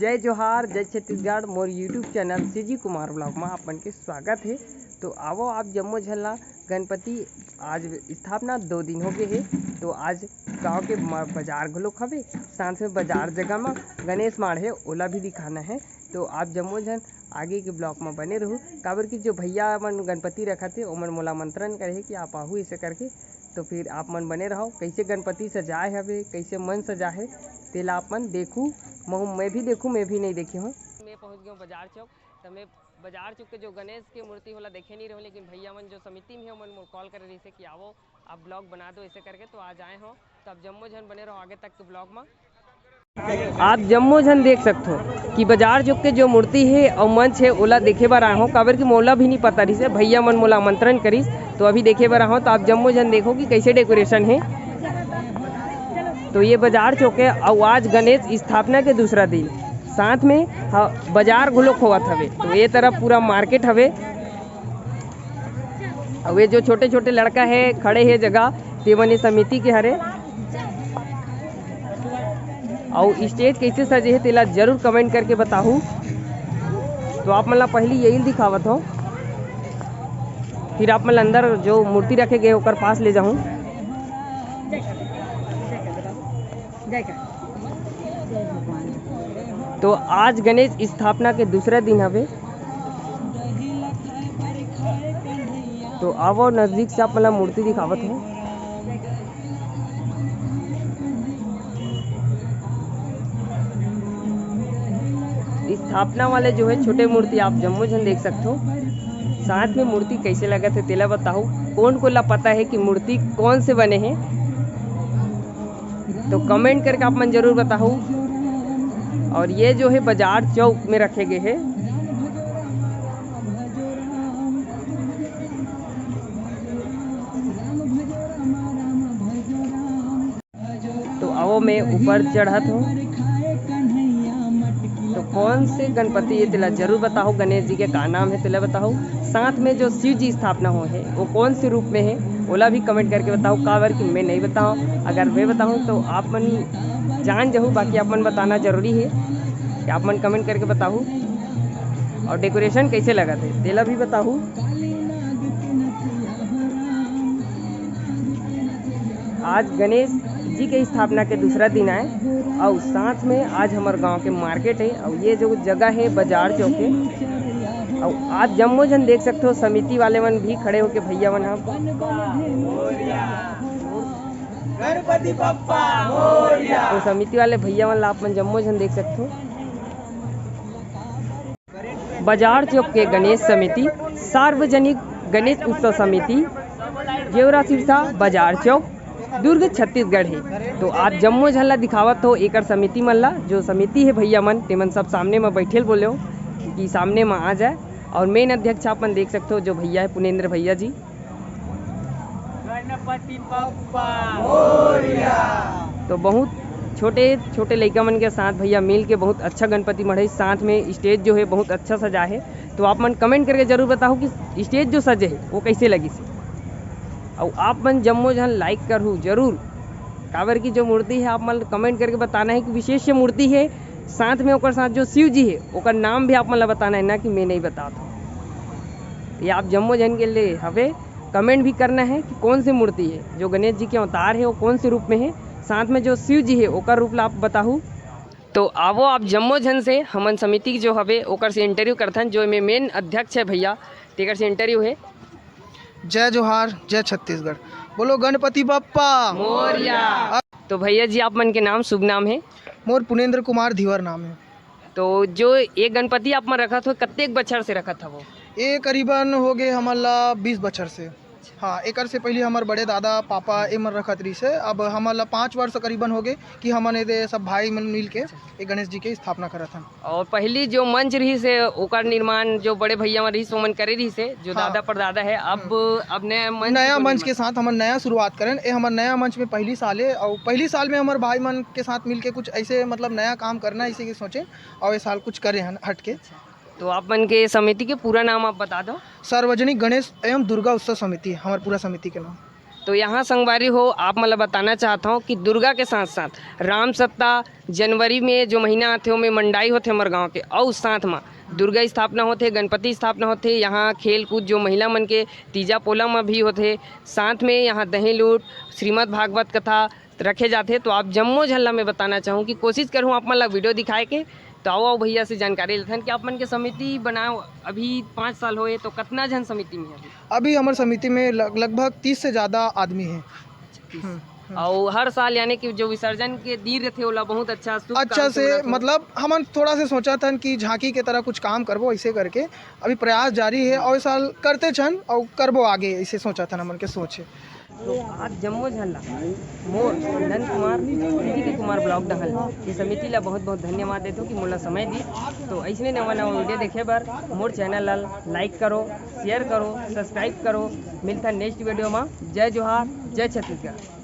जय जोहार जय छत्तीसगढ़ मोर YouTube channel CG Kumar blog में अपन के स्वागत है। तो आवो आप जम्मो झल्ला गणपति आज स्थापना 2 दिन हो गए है। तो आज गांव के बाजार घलोक हवे, साथ में बाजार जगह में गणेश माड़ है ओला भी दिखाना है। तो आप जम्मो झन आगे के ब्लॉग में बने रहूँ, काबर की जो भैया मन गणपति रखा थे ओमन मोला मंत्रण करे है कि आप आहू ऐसे करके। तो फिर आप मन बने रहो, कैसे गणपति सजाए हवे, कैसे मन सजा है तेला आप मन देखूँ। मैं भी देखूँ, मैं भी नहीं देखी हूँ। मैं पहुँच गया हूँ बाजार चौक। तो मैं बाजार चौक के जो गणेश की मूर्ति होला देखे नहीं रहूँ, लेकिन भैया मन जो समिति में है मन कॉल कर रही से कि आओ आप ब्लॉग बना दो ऐसे करके। तो आज आए हो, तो आप जम्मो झन बने रहो आगे तक के ब्लॉग में। आप जम्मो झन देख सकते हो कि बाजार चौक के जो मूर्ति है और मंच है ओला देखे बार आए हो, काबर की मोला भी नहीं पता रही से भैया मन मोला आमंत्रण करी। तो अभी देखे बार आए हो, तो आप जम्मो झन देखो कि कैसे डेकोरेशन है। तो ये बाजार चौक है और आज गणेश स्थापना के दूसरा दिन, साथ में बाजार घुलोक होवत हवे। तो ये तरफ पूरा मार्केट हवे और ये जो छोटे छोटे लड़का है खड़े है जगह ते बने समिति के हरे। और स्टेज कैसे सजे है तेला जरूर कमेंट करके बताहू। तो आप मतलब पहली यही दिखावत हो, फिर आप मतलब अंदर जो मूर्ति रखे गए ओकर पास ले जाऊँ। तो आज गणेश स्थापना के दूसरा दिन हवे। तो आवो नजदीक से आप मतलब मूर्ति दिखावत हो। स्थापना वाले जो है छोटे मूर्ति आप जम्मो झन देख सकते हो। साथ में मूर्ति कैसे लगा थे तेला बताओ। कौन को ला पता है कि मूर्ति कौन से बने हैं, तो कमेंट करके आप मन जरूर बताओ। और ये जो है बाजार चौक में रखे गए हैं। तो आओ मैं ऊपर चढ़त हूँ। तो कौन से गणपति ये तेला जरूर बताओ, गणेश जी के का नाम है तेला बताओ। साथ में जो शिव जी स्थापना हो है वो कौन से रूप में है ओला भी कमेंट करके बताओ। काबर कि मैं नहीं बताऊँ, अगर मैं बताऊँ तो आप मन जान जाऊँ, बाकी आप मन बताना जरूरी है कि आप मन कमेंट करके बताओ। और डेकोरेशन कैसे लगा थे तेला भी बताओ। आज गणेश जी के स्थापना के दूसरा दिन आए और साथ में आज हमारे गांव के मार्केट है और ये जो जगह है बाजार चौक है। और आप जम्मो जन देख सकते हो समिति वाले मन भी खड़े होके भैया मन गणपति बप्पा मोरया। तो समिति वाले भैया मन आप मन जम्मो जन देख सकते हो। बाजार चौक के गणेश समिति सार्वजनिक गणेश उत्सव समिति जेवरा सिरसा बाजार चौक दुर्ग छत्तीसगढ़ है। तो आप जम्मो झल्ला दिखावत हो एकर समिति मन ला। जो समिति है भैया मन ते मन सब सामने में बैठे बोले हो कि सामने में आ जाए। और मेन अध्यक्ष आप मन देख सकते हो जो भैया है पुनेन्द्र भैया जी। गणपति बप्पा मोरया। तो बहुत छोटे छोटे लड़का मन के साथ भैया मिल के बहुत अच्छा गणपति मढ़े। साथ में स्टेज जो है बहुत अच्छा सजा है। तो आप मन कमेंट करके जरूर बताओ कि स्टेज जो सजे है वो कैसे लगी से। और आप मन जम्मो झन लाइक करूँ जरूर, काबर की जो मूर्ति है आप मन कमेंट करके बताना है कि विशेष मूर्ति है। साथ में ओकर साथ जो शिव जी है ओकर नाम भी आप मन बताना है, ना कि मैं नहीं बताता। ये आप जम्मो झन के लिए हवे कमेंट भी करना है कि कौन सी मूर्ति है जो गणेश जी के अवतार है वो कौन से रूप में है। साथ में जो शिव जी है ओकर रूप ला आप बताहू। तो आवो आप जम्मो झन से हमन समिति जो हवे ओकर से इंटरव्यू करथन। जो में मेन अध्यक्ष है भैया तेकर से इंटरव्यू है। जय जोहार जय छत्तीसगढ़, बोलो गणपति बप्पा मोरया। तो भैया जी आप मन के नाम शुभ नाम है? मोर पुनेन्द्र कुमार धीवर नाम है। तो जो एक गणपति आप मन रखा था कत्तेक बछर से रखा था वो? ये करीबन हो गए हमारा 20 बछर से। हाँ, एक से पहले हमारे बड़े दादा पापा ए मन रखत रही से। अब हमारा 5 वर्ष करीबन हो गए कि हमन दे सब भाई मन मिल के एक गणेश जी के स्थापना करत हन। और पहली जो मंच रही से ओकर निर्माण जो बड़े भैया मन रही से ओमन करे रही से जो हाँ। दादा परदादा है। अब नया मंच के साथ हमन नया शुरुआत करें। ये हमारे नया मंच में पहली साल है और पहली साल में हमारे भाई मन के साथ मिल के कुछ ऐसे मतलब नया काम करना इसी के सोचे और ये साल कुछ करे हन हट के। तो आप मन के समिति के पूरा नाम आप बता दो। सार्वजनिक गणेश एवं दुर्गा उत्सव समिति हमारे पूरा समिति के नाम। तो यहाँ संगवारी हो आप मतलब बताना चाहता हूँ कि दुर्गा के साथ साथ राम सप्ताह जनवरी में जो महीना आते में मंडाई होते हमारे गाँव के, और साथ में दुर्गा स्थापना होते, गणपति स्थापना होते, यहाँ खेल कूद जो महिला मन के तीजा पोला में भी होते, साथ में यहाँ दही लूट श्रीमद् भागवत कथा रखे जाते। तो आप जम्मो झल्ला में बताना चाहूँ कि कोशिश करूँ आप मतलब वीडियो दिखाए के। तो आओ भैया से जानकारी लेते कि आप मन के समिति बनाओ अभी 5 साल होए, तो कितना जन समिति में है अभी हमारे समिति में लगभग 30 से ज़्यादा आदमी हैं। और हर साल यानी कि जो विसर्जन के दिन रहते होला बहुत अच्छा अच्छा से मतलब हम थोड़ा से सोचा था कि झांकी के तरह कुछ काम करबो, ऐसे करके अभी प्रयास जारी है और इस साल करते छन और करबो आगे, ऐसे सोचा था मन के सोच है। तो आज जम्मो झल्ला मोर नंद कुमार दीदी के कुमार ब्लॉग डहल की समिति ला बहुत बहुत धन्यवाद देते हो कि मोला समय दी। तो ऐसे नवा नवा वीडियो देखे बर मोर चैनल ला लाइक करो, शेयर करो, सब्सक्राइब करो। मिलता नेक्स्ट वीडियो में। जय जोहार, जय छत्तीसगढ़।